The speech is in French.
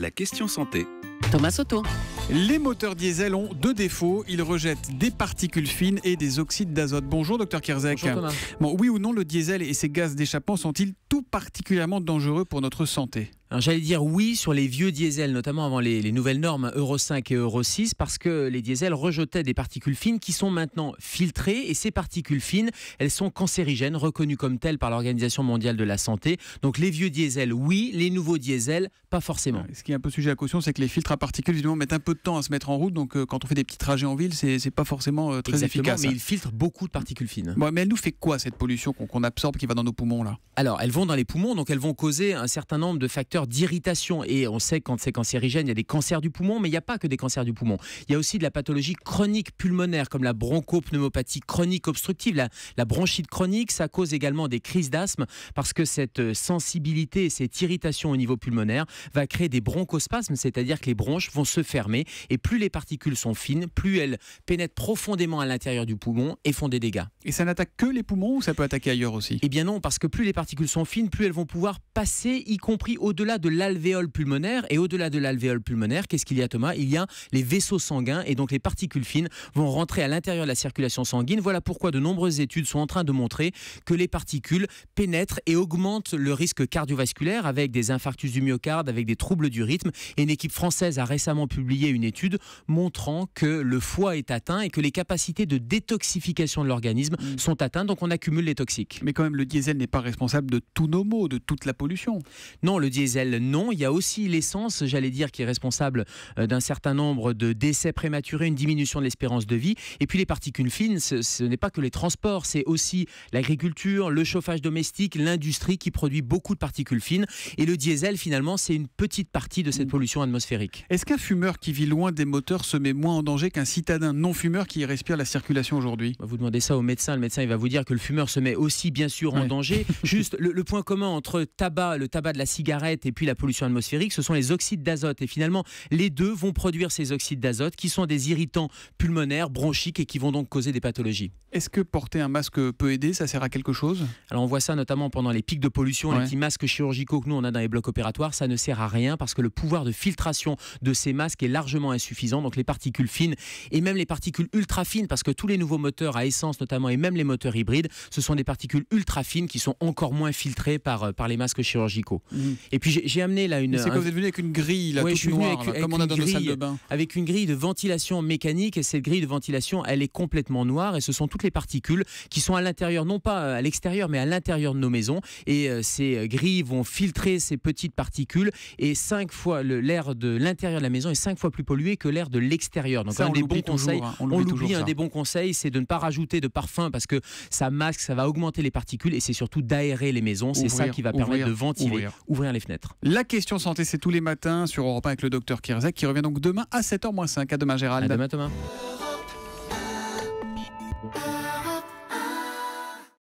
la question santé. Thomas Soto. Les moteurs diesel ont deux défauts. Ils rejettent des particules fines et des oxydes d'azote. Bonjour Dr Kierzek. Bonjour Thomas. Bon, oui ou non, le diesel et ses gaz d'échappement sont-ils tout particulièrement dangereux pour notre santé ? Alors, j'allais dire oui sur les vieux diesels, notamment avant les nouvelles normes Euro 5 et Euro 6, parce que les diesels rejetaient des particules fines qui sont maintenant filtrées. Et ces particules fines, elles sont cancérigènes, reconnues comme telles par l'Organisation mondiale de la santé. Donc les vieux diesels, oui. Les nouveaux diesels, pas forcément. Ce qui est un peu sujet à caution, c'est que les filtres à particules, évidemment, mettent un peu de temps à se mettre en route. Donc quand on fait des petits trajets en ville, c'est pas forcément très efficace. Mais ils filtrent beaucoup de particules fines. Bon, mais elle nous fait quoi, cette pollution qu'on absorbe, qui va dans nos poumons là ? Alors, elles vont dans les poumons, donc elles vont causer un certain nombre de facteurs d'irritation. Et on sait que quand c'est cancérigène, il y a des cancers du poumon, mais il n'y a pas que des cancers du poumon. Il y a aussi de la pathologie chronique pulmonaire, comme la bronchopneumopathie chronique obstructive, la bronchite chronique. Ça cause également des crises d'asthme, parce que cette sensibilité et cette irritation au niveau pulmonaire va créer des bronchospasmes, c'est-à-dire que les bronches vont se fermer. Et plus les particules sont fines, plus elles pénètrent profondément à l'intérieur du poumon et font des dégâts. Et ça n'attaque que les poumons ou ça peut attaquer ailleurs aussi ? Eh bien non, parce que plus les particules sont fines, plus elles vont pouvoir passer, y compris au-delà de l'alvéole pulmonaire. Et au-delà de l'alvéole pulmonaire, qu'est-ce qu'il y a, Thomas ? Il y a les vaisseaux sanguins, et donc les particules fines vont rentrer à l'intérieur de la circulation sanguine. Voilà pourquoi de nombreuses études sont en train de montrer que les particules pénètrent et augmentent le risque cardiovasculaire, avec des infarctus du myocarde, avec des troubles du rythme. Et une équipe française a récemment publié une étude montrant que le foie est atteint et que les capacités de détoxification de l'organisme sont atteintes, donc on accumule les toxiques. Mais quand même, le diesel n'est pas responsable de tous nos maux, de toute la pollution. Non, le diesel, non. Il y a aussi l'essence, j'allais dire, qui est responsable d'un certain nombre de décès prématurés, une diminution de l'espérance de vie. Et puis les particules fines, ce n'est pas que les transports, c'est aussi l'agriculture, le chauffage domestique, l'industrie qui produit beaucoup de particules fines. Et le diesel, finalement, c'est une petite partie de cette pollution atmosphérique. Est-ce qu'un fumeur qui vit loin des moteurs se met moins en danger qu'un citadin non-fumeur qui respire la circulation aujourd'hui ? Vous demandez ça au médecin, le médecin il va vous dire que le fumeur se met aussi bien sûr en danger. Juste le point commun entre le tabac de la cigarette et puis la pollution atmosphérique, ce sont les oxydes d'azote. Et finalement, les deux vont produire ces oxydes d'azote qui sont des irritants pulmonaires, bronchiques et qui vont donc causer des pathologies. Est-ce que porter un masque peut aider ? Ça sert à quelque chose ? Alors on voit ça notamment pendant les pics de pollution, les petits masques chirurgicaux que nous on a dans les blocs opératoires, ça ne sert à rien parce que le pouvoir de filtration de ces masques est largement insuffisant. Donc les particules fines et même les particules ultra fines, parce que tous les nouveaux moteurs à essence notamment et même les moteurs hybrides, ce sont des particules ultra fines qui sont encore moins filtrées par les masques chirurgicaux. Et puis j'ai amené là une... C'est quand vous êtes venu avec une grille là, toute noire, comme on a dans nos salles de bain. Avec une grille de ventilation mécanique, et cette grille de ventilation, elle est complètement noire, et ce sont toutes les particules qui sont à l'intérieur, non pas à l'extérieur, mais à l'intérieur de nos maisons. Et ces grilles vont filtrer ces petites particules, et 5 fois l'air de l'intérieur de la maison est 5 fois plus pollué que l'air de l'extérieur. Donc ça, un des bons toujours, conseils, on l'oublie, un des bons conseils, c'est de ne pas rajouter de parfum parce que ça masque, ça va augmenter les particules, et c'est surtout d'aérer les maisons. C'est ça qui va permettre de ventiler, ouvrir les fenêtres. La question santé, c'est tous les matins sur Europe 1 avec le Dr Kierzek qui revient donc demain à 7h-5. À demain Gérald. À demain Thomas.